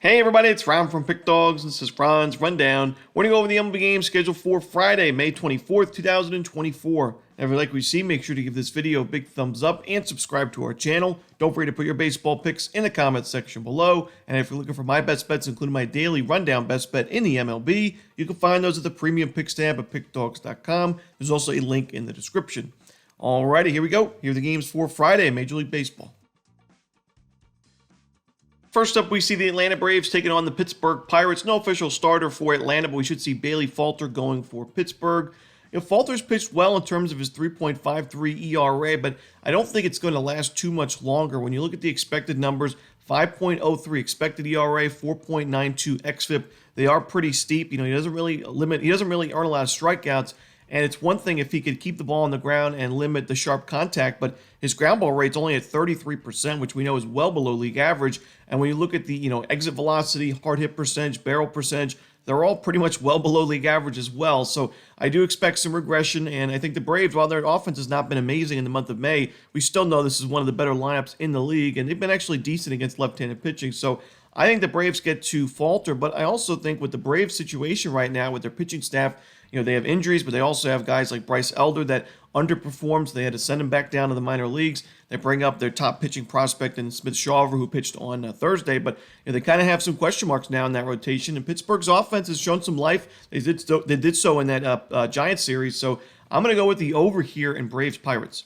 Hey everybody, it's Ron from Pick Dawgz. This is Ron's Rundown. We're going to go over the MLB game scheduled for Friday, May 24th, 2024. And if you like what you see, make sure to give this video a big thumbs up and subscribe to our channel. Don't forget to put your baseball picks in the comments section below. And if you're looking for my best bets, including my daily rundown best bet in the MLB, you can find those at the premium picks tab at pickdawgz.com. There's also a link in the description. Alrighty, here we go. Here are the games for Friday, Major League Baseball. First up, we see the Atlanta Braves taking on the Pittsburgh Pirates. No official starter for Atlanta, but we should see Bailey Falter going for Pittsburgh. Falter's pitched well in terms of his 3.53 ERA, but I don't think it's going to last too much longer. When you look at the expected numbers, 5.03 expected ERA, 4.92 xFIP, they are pretty steep. He doesn't really earn a lot of strikeouts. And it's one thing if he could keep the ball on the ground and limit the sharp contact, but his ground ball rate's only at 33%, which we know is well below league average. And when you look at the exit velocity, hard hit percentage, barrel percentage, they're all pretty much well below league average as well. So I do expect some regression, and I think the Braves, while their offense has not been amazing in the month of May, we still know this is one of the better lineups in the league, and they've been actually decent against left-handed pitching. So I think the Braves get to falter, but I also think with the Braves situation right now with their pitching staff, they have injuries, but they also have guys like Bryce Elder that underperforms. They had to send him back down to the minor leagues. They bring up their top pitching prospect in Smith Shawver, who pitched on Thursday, but they kind of have some question marks now in that rotation. And Pittsburgh's offense has shown some life. They did so in that Giants series. So I'm going to go with the over here in Braves-Pirates.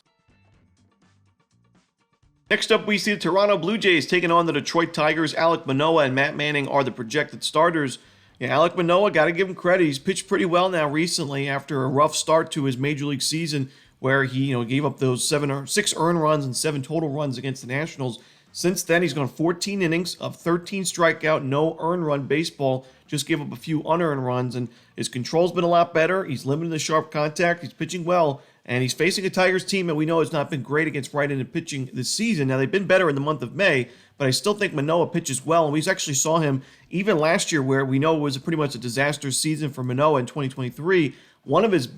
Next up, we see the Toronto Blue Jays taking on the Detroit Tigers. Alek Manoah and Matt Manning are the projected starters. Alek Manoah, got to give him credit. He's pitched pretty well now recently after a rough start to his major league season where he gave up those 6 earned runs and 7 total runs against the Nationals. Since then, he's gone 14 innings of 13 strikeout, no earned run baseball, just gave up a few unearned runs, and his control's been a lot better. He's limiting the sharp contact. He's pitching well, and he's facing a Tigers team that we know has not been great against right-handed pitching this season. Now, they've been better in the month of May, but I still think Manoah pitches well, and we actually saw him even last year where we know it was pretty much a disastrous season for Manoah in 2023. One of his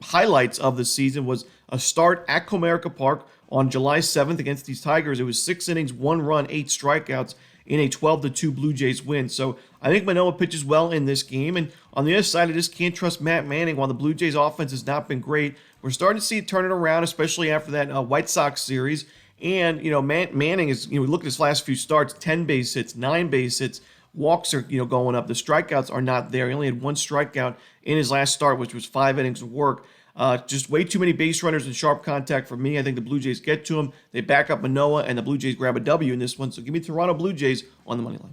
highlights of the season was a start at Comerica Park on July 7th against these Tigers. It was 6 innings, 1 run, 8 strikeouts in a 12-2 Blue Jays win. So I think Manoah pitches well in this game. And on the other side, I just can't trust Matt Manning. While the Blue Jays offense has not been great, we're starting to see it turn it around, especially after that White Sox series. And, Manning is, look at his last few starts, 10 base hits, 9 base hits, walks are, going up. The strikeouts are not there. He only had 1 strikeout in his last start, which was 5 innings of work. Just way too many base runners and sharp contact for me. I think the Blue Jays get to him. They back up Manoah, and the Blue Jays grab a W in this one. So give me Toronto Blue Jays on the money line.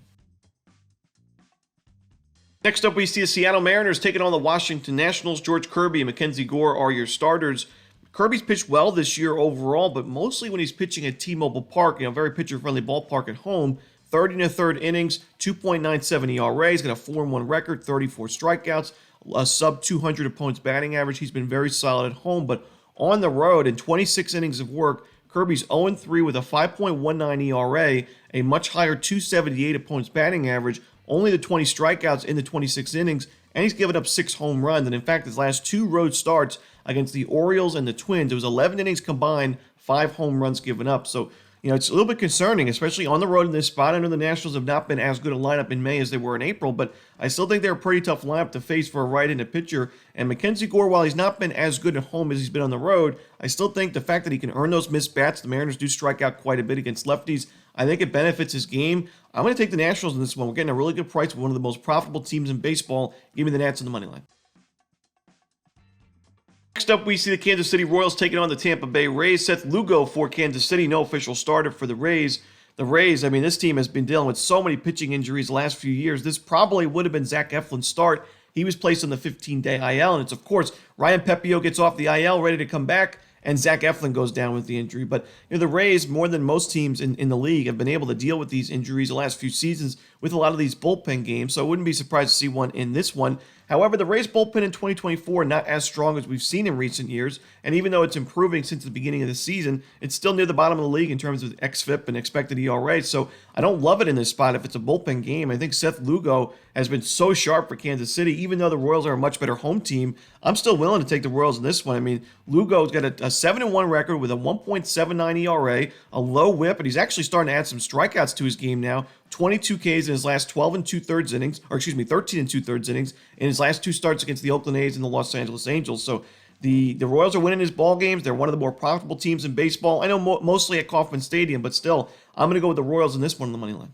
Next up, we see the Seattle Mariners taking on the Washington Nationals. George Kirby and Mackenzie Gore are your starters. Kirby's pitched well this year overall, but mostly when he's pitching at T-Mobile Park, very pitcher-friendly ballpark at home. 30 1/3 innings, 2.97 ERA. He's got a 4-1 record, 34 strikeouts, a sub-200 opponent's batting average. He's been very solid at home, but on the road in 26 innings of work, Kirby's 0-3 with a 5.19 ERA, a much higher 278 opponent's batting average, only the 20 strikeouts in the 26 innings, and he's given up 6 home runs. And in fact, his last 2 road starts against the Orioles and the Twins, it was 11 innings combined, 5 home runs given up. So, it's a little bit concerning, especially on the road in this spot. I know the Nationals have not been as good a lineup in May as they were in April, but I still think they're a pretty tough lineup to face for a right-handed pitcher. And Mackenzie Gore, while he's not been as good at home as he's been on the road, I still think the fact that he can earn those missed bats, the Mariners do strike out quite a bit against lefties, I think it benefits his game. I'm going to take the Nationals in this one. We're getting a really good price with one of the most profitable teams in baseball. Give me the Nats on the money line. Next up, we see the Kansas City Royals taking on the Tampa Bay Rays. Seth Lugo for Kansas City, no official starter for the Rays. The Rays, this team has been dealing with so many pitching injuries the last few years. This probably would have been Zach Eflin's start. He was placed on the 15-day IL, and it's, of course, Ryan Pepiot gets off the IL, ready to come back, and Zach Eflin goes down with the injury. But the Rays, more than most teams in the league, have been able to deal with these injuries the last few seasons with a lot of these bullpen games, so I wouldn't be surprised to see one in this one. However, the Rays bullpen in 2024 not as strong as we've seen in recent years, and even though it's improving since the beginning of the season, it's still near the bottom of the league in terms of xFIP and expected ERA, so I don't love it in this spot if it's a bullpen game. I think Seth Lugo has been so sharp for Kansas City. Even though the Royals are a much better home team, I'm still willing to take the Royals in this one. Lugo's got a 7-1 record with a 1.79 ERA, a low whip, and he's actually starting to add some strikeouts to his game now. 22 Ks in his last 12 and 2/3 innings, or excuse me, 13 and 2/3 innings in his last two starts against the Oakland A's and the Los Angeles Angels. So the Royals are winning his ball games. They're one of the more profitable teams in baseball. I know mostly at Kauffman Stadium, but still, I'm going to go with the Royals in this one on the money line.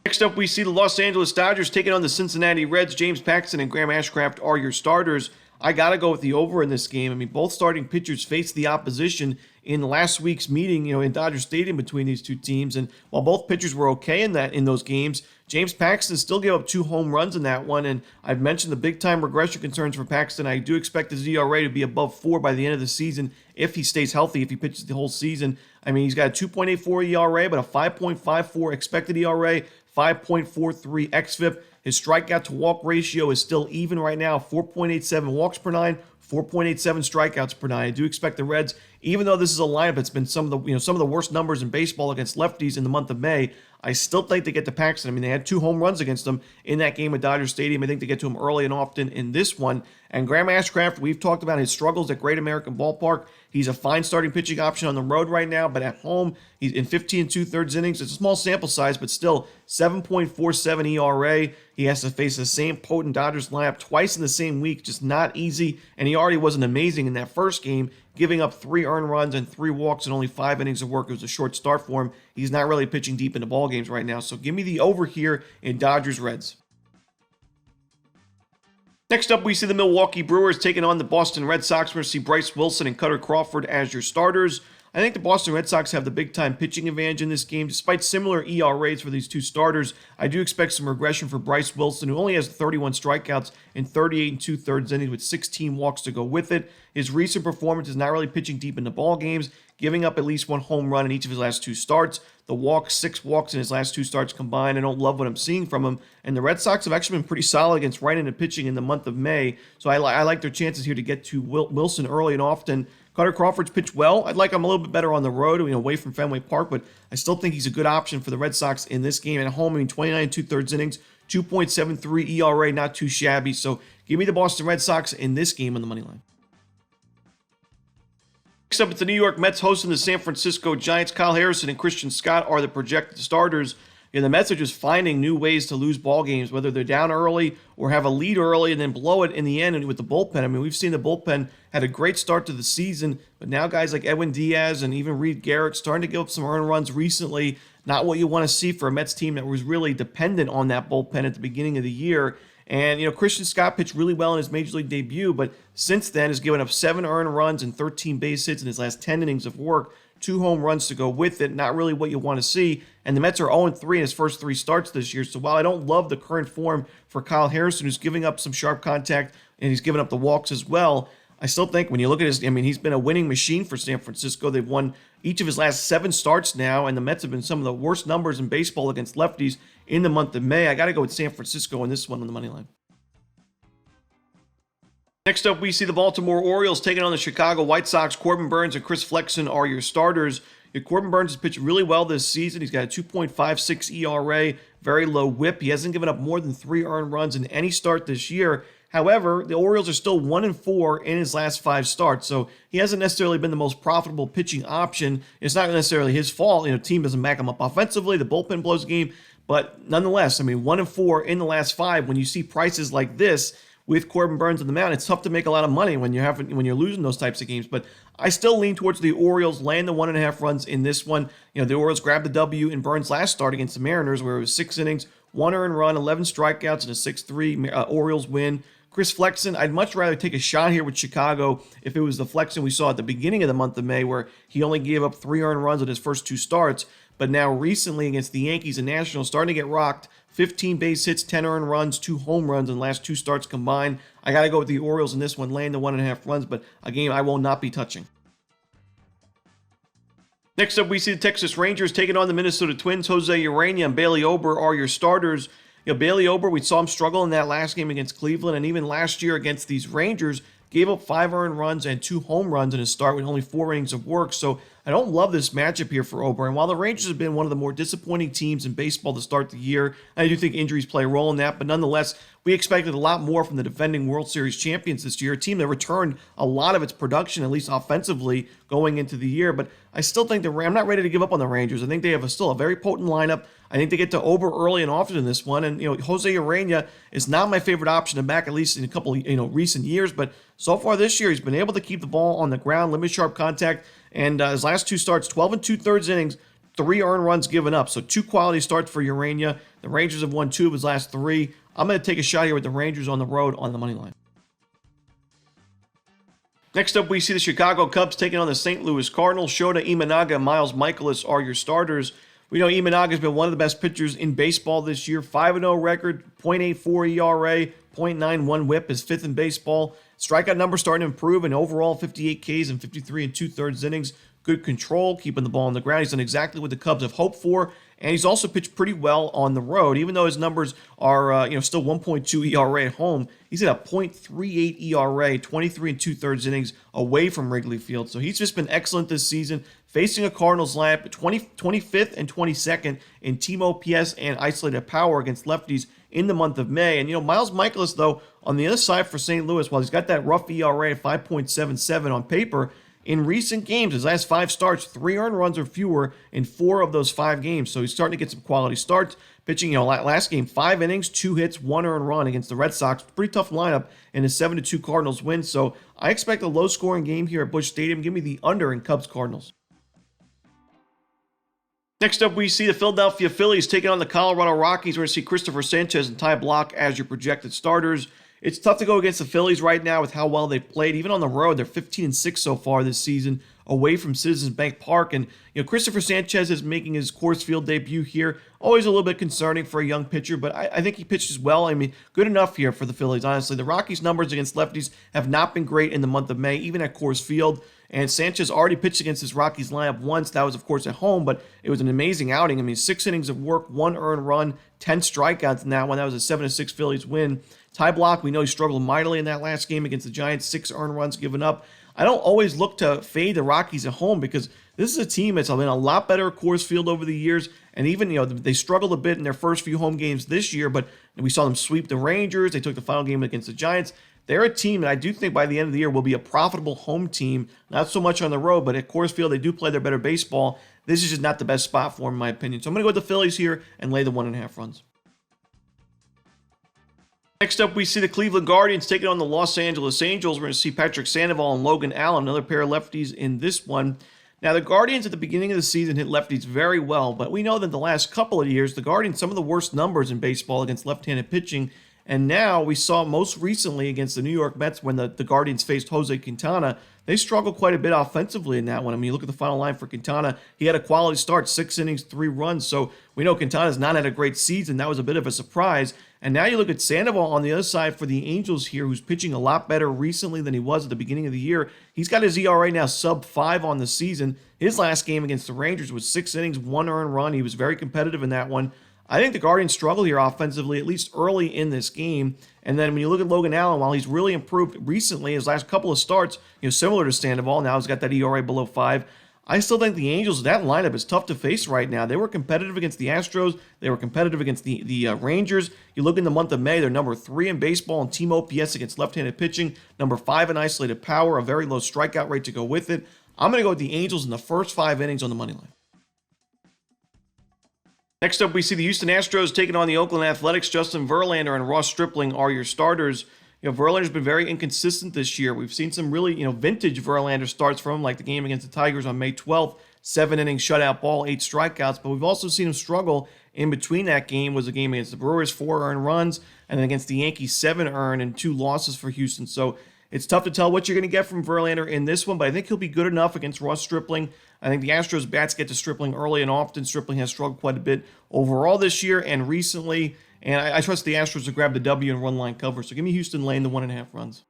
Next up, we see the Los Angeles Dodgers taking on the Cincinnati Reds. James Paxton and Graham Ashcraft are your starters. I got to go with the over in this game. I mean, both starting pitchers faced the opposition in last week's meeting, in Dodger Stadium between these two teams. And while both pitchers were okay in those games, James Paxton still gave up 2 home runs in that one. And I've mentioned the big-time regression concerns for Paxton. I do expect his ERA to be above 4 by the end of the season if he stays healthy, if he pitches the whole season. I mean, he's got a 2.84 ERA, but a 5.54 expected ERA, 5.43 xFIP. His strikeout to walk ratio is still even right now, 4.87 walks per 9, 4.87 strikeouts per 9. I do expect the Reds, even though this is a lineup that's been some of the worst numbers in baseball against lefties in the month of May, I still think they get to Paxton. I mean, they had 2 home runs against them in that game at Dodger Stadium. I think they get to him early and often in this one. And Graham Ashcraft, we've talked about his struggles at Great American Ballpark. He's a fine starting pitching option on the road right now, but at home, he's in 15 and 2/3 innings. It's a small sample size, but still 7.47 ERA. He has to face the same potent Dodgers lineup twice in the same week, just not easy. And he already wasn't amazing in that first game, giving up 3 earned runs and 3 walks and only 5 innings of work. It was a short start for him. He's not really pitching deep into ball games right now. So give me the over here in Dodgers Reds. Next up, we see the Milwaukee Brewers taking on the Boston Red Sox. We're going to see Bryce Wilson and Cutter Crawford as your starters. I think the Boston Red Sox have the big-time pitching advantage in this game. Despite similar ERAs for these two starters, I do expect some regression for Bryce Wilson, who only has 31 strikeouts in 38 and 2/3 innings with 16 walks to go with it. His recent performance is not really pitching deep into ball games, giving up at least 1 home run in each of his last 2 starts. The walks, 6 walks in his last 2 starts combined. I don't love what I'm seeing from him. And the Red Sox have actually been pretty solid against right-handed pitching in the month of May. So I like their chances here to get to Wilson early and often. Cutter Crawford's pitched well. I'd like him a little bit better on the road, away from Fenway Park, but I still think he's a good option for the Red Sox in this game. At home, 29 and 2/3 innings, 2.73 ERA, not too shabby. So give me the Boston Red Sox in this game on the money line. Next up, it's the New York Mets hosting the San Francisco Giants. Kyle Harrison and Christian Scott are the projected starters. The Mets are just finding new ways to lose ball games, whether they're down early or have a lead early and then blow it in the end with the bullpen. I mean, we've seen the bullpen had a great start to the season, but now guys like Edwin Diaz and even Reed Garrett starting to give up some earned runs recently. Not what you want to see for a Mets team that was really dependent on that bullpen at the beginning of the year. And, Christian Scott pitched really well in his Major League debut, but since then has given up 7 earned runs and 13 base hits in his last 10 innings of work. 2 home runs to go with it. Not really what you want to see. And the Mets are 0-3 in his first 3 starts this year. So while I don't love the current form for Kyle Harrison, who's giving up some sharp contact and he's giving up the walks as well, I still think when you look at he's been a winning machine for San Francisco. They've won each of his last 7 starts now, and the Mets have been some of the worst numbers in baseball against lefties in the month of May. I got to go with San Francisco on this one on the money line. Next up, we see the Baltimore Orioles taking on the Chicago White Sox. Corbin Burnes and Chris Flexen are your starters. Corbin Burnes has pitched really well this season. He's got a 2.56 ERA, very low whip. He hasn't given up more than 3 earned runs in any start this year. However, the Orioles are still 1-4 in his last 5 starts, so he hasn't necessarily been the most profitable pitching option. It's not necessarily his fault. Team doesn't back him up offensively. The bullpen blows the game, but nonetheless, 1-4 in the last 5. When you see prices like this with Corbin Burnes on the mound, it's tough to make a lot of money when you're losing those types of games. But I still lean towards the Orioles laying the 1.5 runs in this one. The Orioles grabbed the W in Burnes' last start against the Mariners, where it was 6 innings, 1 earned run, 11 strikeouts, and a 6-3 Orioles win. Chris Flexen, I'd much rather take a shot here with Chicago if it was the Flexen we saw at the beginning of the month of May, where he only gave up 3 earned runs in his first 2 starts. But now recently against the Yankees and Nationals, starting to get rocked. 15 base hits, 10 earned runs, 2 home runs in the last 2 starts combined. I got to go with the Orioles in this one, laying the 1.5 runs, but a game I will not be touching. Next up, we see the Texas Rangers taking on the Minnesota Twins. Jose Urena and Bailey Ober are your starters. Bailey Ober, we saw him struggle in that last game against Cleveland, and even last year against these Rangers, gave up 5 earned runs and 2 home runs in his start with only 4 innings of work. So I don't love this matchup here for Ober. And while the Rangers have been one of the more disappointing teams in baseball to start the year, I do think injuries play a role in that. But nonetheless, we expected a lot more from the defending World Series champions this year, a team that returned a lot of its production, at least offensively, going into the year. But I still think I'm not ready to give up on the Rangers. I think they have still a very potent lineup. I think they get to Ober early and often in this one. And, Jose Urena is not my favorite option to back, at least in a couple of, recent years. But so far this year, he's been able to keep the ball on the ground, limit sharp contact. And his last 2 starts, 12 and 2/3 innings, 3 earned runs given up. So 2 quality starts for Urena. The Rangers have won 2 of his last 3. I'm going to take a shot here with the Rangers on the road on the money line. Next up, we see the Chicago Cubs taking on the St. Louis Cardinals. Shota Imanaga and Miles Mikolas are your starters. We know Imanaga has been one of the best pitchers in baseball this year. 5-0 record, .84 ERA, .91 WHIP, is 5th in baseball. Strikeout numbers starting to improve, and overall 58 Ks and 53 and 2/3 innings. Good control, keeping the ball on the ground. He's done exactly what the Cubs have hoped for, and he's also pitched pretty well on the road. Even though his numbers are still 1.2 ERA at home, he's at a .38 ERA, 23 and 2/3 innings away from Wrigley Field. So he's just been excellent this season, facing a Cardinals lineup 25th and 22nd in team OPS and isolated power against lefties in the month of May. And, Miles Mikolas, though, on the other side for St. Louis, while he's got that rough ERA of 5.77 on paper, in recent games, his last 5 starts, 3 earned runs or fewer in 4 of those 5 games. So he's starting to get some quality starts. Pitching, last game, 5 innings, 2 hits, 1 earned run against the Red Sox. Pretty tough lineup in a 7-2 Cardinals win. So I expect a low-scoring game here at Busch Stadium. Give me the under in Cubs-Cardinals. Next up, we see the Philadelphia Phillies taking on the Colorado Rockies. We're going to see Christopher Sanchez and Ty Blach as your projected starters. It's tough to go against the Phillies right now with how well they've played. Even on the road, they're 15-6 so far this season away from Citizens Bank Park. And, Christopher Sanchez is making his Coors Field debut here. Always a little bit concerning for a young pitcher, but I think he pitches well. I mean, good enough here for the Phillies, honestly. The Rockies' numbers against lefties have not been great in the month of May, even at Coors Field. And Sanchez already pitched against his Rockies lineup once. That was, of course, at home, but it was an amazing outing. I mean, 6 innings of work, 1 earned run, 10 strikeouts in that one. That was a 7-6 Phillies win. Ty Blach, we know he struggled mightily in that last game against the Giants, 6 earned runs given up. I don't always look to fade the Rockies at home because this is a team that's been a lot better at Coors Field over the years. And even, they struggled a bit in their first few home games this year, but we saw them sweep the Rangers. They took the final game against the Giants. They're a team that I do think by the end of the year will be a profitable home team. Not so much on the road, but at Coors Field, they do play their better baseball. This is just not the best spot for them, in my opinion. So I'm going to go with the Phillies here and lay the 1.5 runs. Next up, we see the Cleveland Guardians taking on the Los Angeles Angels. We're going to see Patrick Sandoval and Logan Allen, another pair of lefties in this one. Now, the Guardians at the beginning of the season hit lefties very well, but we know that the last couple of years, the Guardians, some of the worst numbers in baseball against left-handed pitching. And now we saw most recently against the New York Mets when the Guardians faced Jose Quintana. They struggled quite a bit offensively in that one. I mean, you look at the final line for Quintana. He had a quality start, 6 innings, 3 runs. So we know Quintana's not had a great season. That was a bit of a surprise. And now you look at Sandoval on the other side for the Angels here, who's pitching a lot better recently than he was at the beginning of the year. He's got his ERA now sub-5 on the season. His last game against the Rangers was 6 innings, 1 earned run. He was very competitive in that one. I think the Guardians struggle here offensively, at least early in this game. And then when you look at Logan Allen, while he's really improved recently, his last couple of starts, similar to Sandoval, now he's got that ERA below 5. I still think the Angels, that lineup is tough to face right now. They were competitive against the Astros. They were competitive against the Rangers. You look in the month of May, they're number 3 in baseball in team OPS against left-handed pitching, number 5 in isolated power, a very low strikeout rate to go with it. I'm going to go with the Angels in the first 5 innings on the money line. Next up, we see the Houston Astros taking on the Oakland Athletics. Justin Verlander and Ross Stripling are your starters. Verlander's been very inconsistent this year. We've seen some really, vintage Verlander starts from him, like the game against the Tigers on May 12th, 7 innings, shutout ball, 8 strikeouts. But we've also seen him struggle in between. That game was a game against the Brewers, 4 earned runs, and then against the Yankees, 7 earned and 2 losses for Houston. So it's tough to tell what you're going to get from Verlander in this one, but I think he'll be good enough against Ross Stripling. I think the Astros bats get to Stripling early and often. Stripling has struggled quite a bit overall this year and recently, and I trust the Astros to grab the W and run-line cover. So give me Houston laying the 1.5 runs.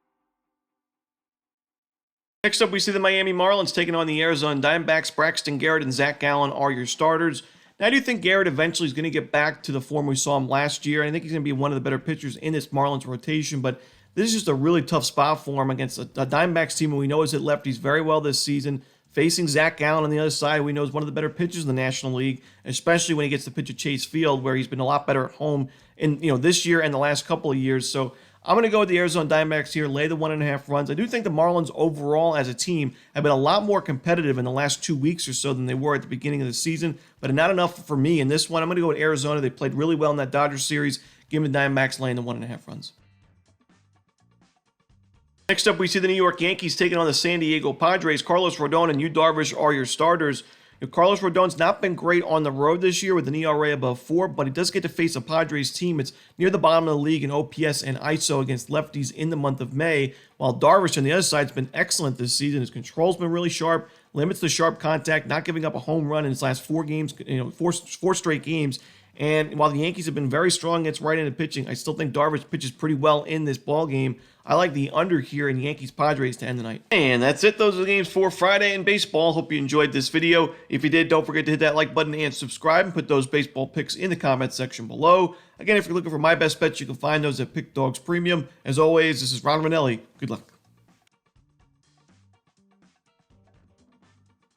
Next up, we see the Miami Marlins taking on the Arizona Diamondbacks. Braxton Garrett and Zach Gallen are your starters. Now, I do think Garrett eventually is going to get back to the form we saw him last year. I think he's going to be one of the better pitchers in this Marlins rotation, but this is just a really tough spot for him against a Diamondbacks team, and we know has hit lefties very well this season. facing Zach Gallen on the other side, we know is one of the better pitchers in the National League, especially when he gets to pitch at Chase Field, where he's been a lot better at home in this year and the last couple of years. So I'm going to go with the Arizona Diamondbacks here, lay the 1.5 runs. I do think the Marlins overall as a team have been a lot more competitive in the last 2 weeks or so than they were at the beginning of the season, but not enough for me in this one. I'm going to go with Arizona. They played really well in that Dodgers series. Give me the Diamondbacks laying the 1.5 runs. Next up, we see the New York Yankees taking on the San Diego Padres. Carlos Rodon and Yu Darvish are your starters. Carlos Rodon's not been great on the road this year with an ERA above 4, but he does get to face a Padres team. It's near the bottom of the league in OPS and ISO against lefties in the month of May, while Darvish on the other side has been excellent this season. His control's been really sharp, limits the sharp contact, not giving up a home run in his last 4 games, four straight games. And while the Yankees have been very strong against right-handed pitching, I still think Darvish pitches pretty well in this ball game. I like the under here in Yankees-Padres to end the night. And that's it. Those are the games for Friday in baseball. Hope you enjoyed this video. If you did, don't forget to hit that like button and subscribe and put those baseball picks in the comment section below. Again, if you're looking for my best bets, you can find those at Pick Dawgz Premium. As always, this is Romanelli. Good luck.